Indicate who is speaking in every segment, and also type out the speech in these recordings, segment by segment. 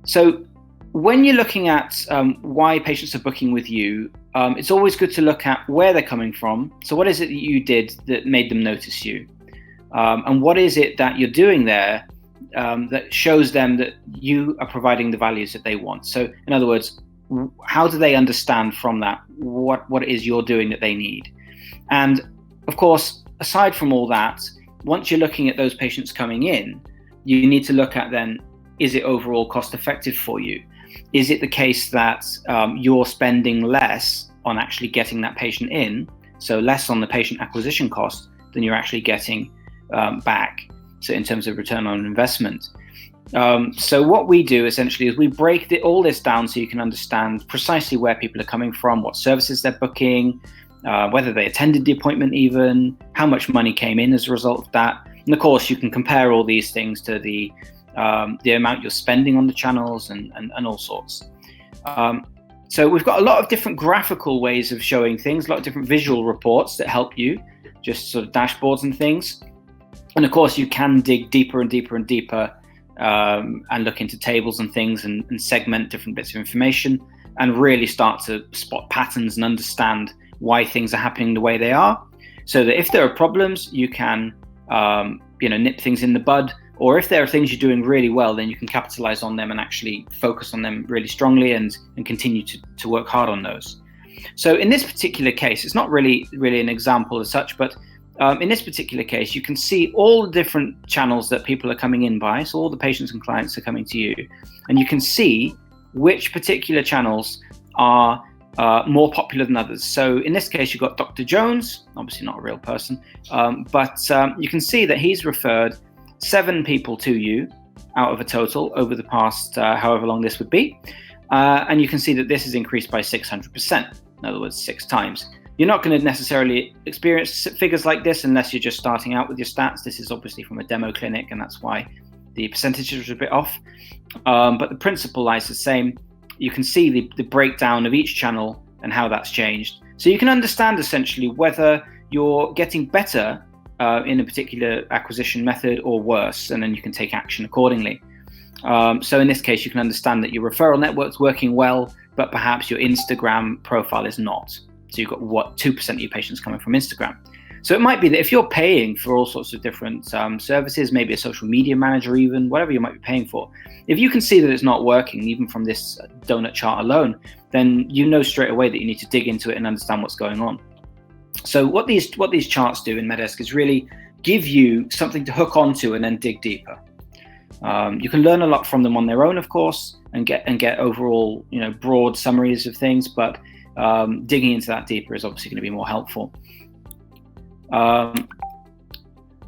Speaker 1: So when you're looking at why patients are booking with you, it's always good to look at where they're coming from. So what is it that you did that made them notice you? And what is it that you're doing there that shows them that you are providing the values that they want? So in other words, how do they understand from that what it is you're doing that they need? And of course, aside from all that, once you're looking at those patients coming in, you need to look at then, is it overall cost effective for you? Is it the case that you're spending less on actually getting that patient in, so less on the patient acquisition cost than you're actually getting back, so in terms of return on investment? So what we do essentially is we break all this down so you can understand precisely where people are coming from, what services they're booking, whether they attended the appointment even, how much money came in as a result of that. And of course, you can compare all these things to the amount you're spending on the channels and all sorts. So we've got a lot of different graphical ways of showing things, a lot of different visual reports that help you, just sort of dashboards and things. And of course, you can dig deeper and deeper and deeper and look into tables and things and segment different bits of information and really start to spot patterns and understand why things are happening the way they are, so that if there are problems, you can nip things in the bud, or if there are things you're doing really well, then you can capitalize on them and actually focus on them really strongly and continue to work hard on those. So in this particular case, it's not really an example as such, but in this particular case, you can see all the different channels that people are coming in by. So all the patients and clients are coming to you, and you can see which particular channels are more popular than others. So in this case, you've got Dr. Jones, obviously not a real person, but you can see that he's referred 7 people to you out of a total over the past however long this would be. And you can see that this has increased by 600%, in other words, 6 times. You're not going to necessarily experience figures like this unless you're just starting out with your stats. This is obviously from a demo clinic, and that's why the percentages are a bit off. But the principle lies the same. You can see the breakdown of each channel and how that's changed. So you can understand essentially whether you're getting better in a particular acquisition method or worse, and then you can take action accordingly. So in this case, you can understand that your referral network's working well, but perhaps your Instagram profile is not. So you've got 2% of your patients coming from Instagram. So it might be that if you're paying for all sorts of different services, maybe a social media manager even, whatever you might be paying for, if you can see that it's not working, even from this donut chart alone, then you know straight away that you need to dig into it and understand what's going on. So what these charts do in Medesk is really give you something to hook onto and then dig deeper. You can learn a lot from them on their own, of course, and get overall broad summaries of things, but digging into that deeper is obviously going to be more helpful. And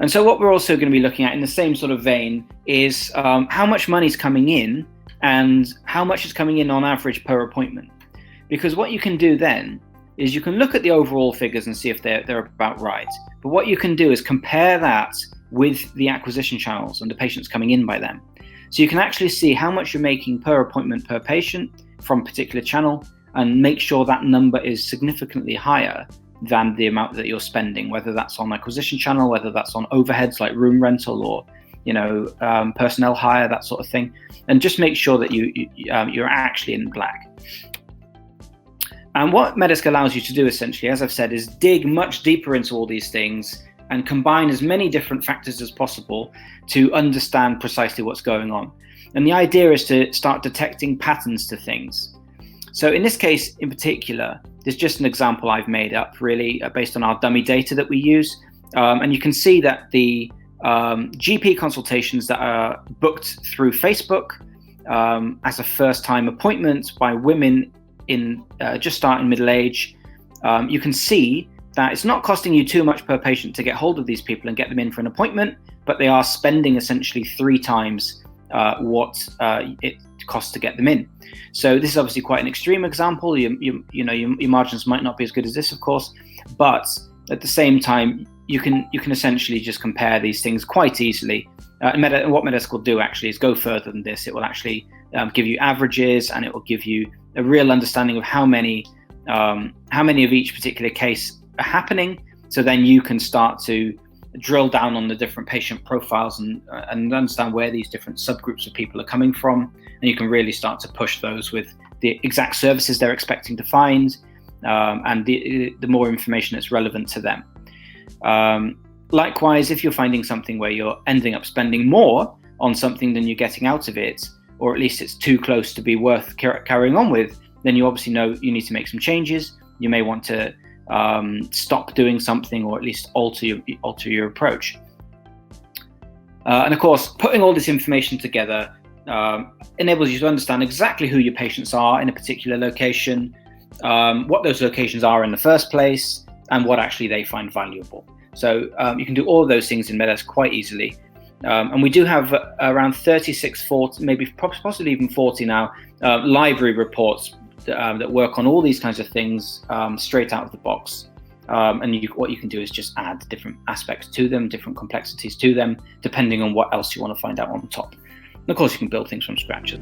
Speaker 1: so what we're also going to be looking at in the same sort of vein is how much money's coming in and how much is coming in on average per appointment. Because what you can do then is you can look at the overall figures and see if they're about right. But what you can do is compare that with the acquisition channels and the patients coming in by them. So you can actually see how much you're making per appointment per patient from a particular channel and make sure that number is significantly higher than the amount that you're spending, whether that's on acquisition channel, whether that's on overheads like room rental or personnel hire, that sort of thing, and just make sure that you're actually in the black. And what Medesk allows you to do essentially, as I've said, is dig much deeper into all these things and combine as many different factors as possible to understand precisely what's going on. And the idea is to start detecting patterns to things. So in this case in particular, there's just an example I've made up really based on our dummy data that we use. And you can see that the GP consultations that are booked through Facebook as a first-time appointment by women in just starting middle age, you can see that it's not costing you too much per patient to get hold of these people and get them in for an appointment, but they are spending essentially 3 times what it costs to get them in. So this is obviously quite an extreme example. Your margins might not be as good as this, of course, but at the same time, you can essentially just compare these things quite easily. And what Medesk will do actually is go further than this. It will actually give you averages, and it will give you a real understanding of how many of each particular case are happening. So then you can start to drill down on the different patient profiles and understand where these different subgroups of people are coming from, and you can really start to push those with the exact services they're expecting to find, and the more information that's relevant to them. Likewise, if you're finding something where you're ending up spending more on something than you're getting out of it, or at least it's too close to be worth carrying on with, then you obviously know you need to make some changes. You may want to stop doing something, or at least alter your approach. And of course, putting all this information together enables you to understand exactly who your patients are in a particular location, what those locations are in the first place, and what actually they find valuable. So you can do all of those things in Medesk quite easily. And we do have around 36, 40, maybe possibly even 40 now, library reports that work on all these kinds of things straight out of the box. And what you can do is just add different aspects to them, different complexities to them, depending on what else you want to find out on top. And of course, you can build things from scratch.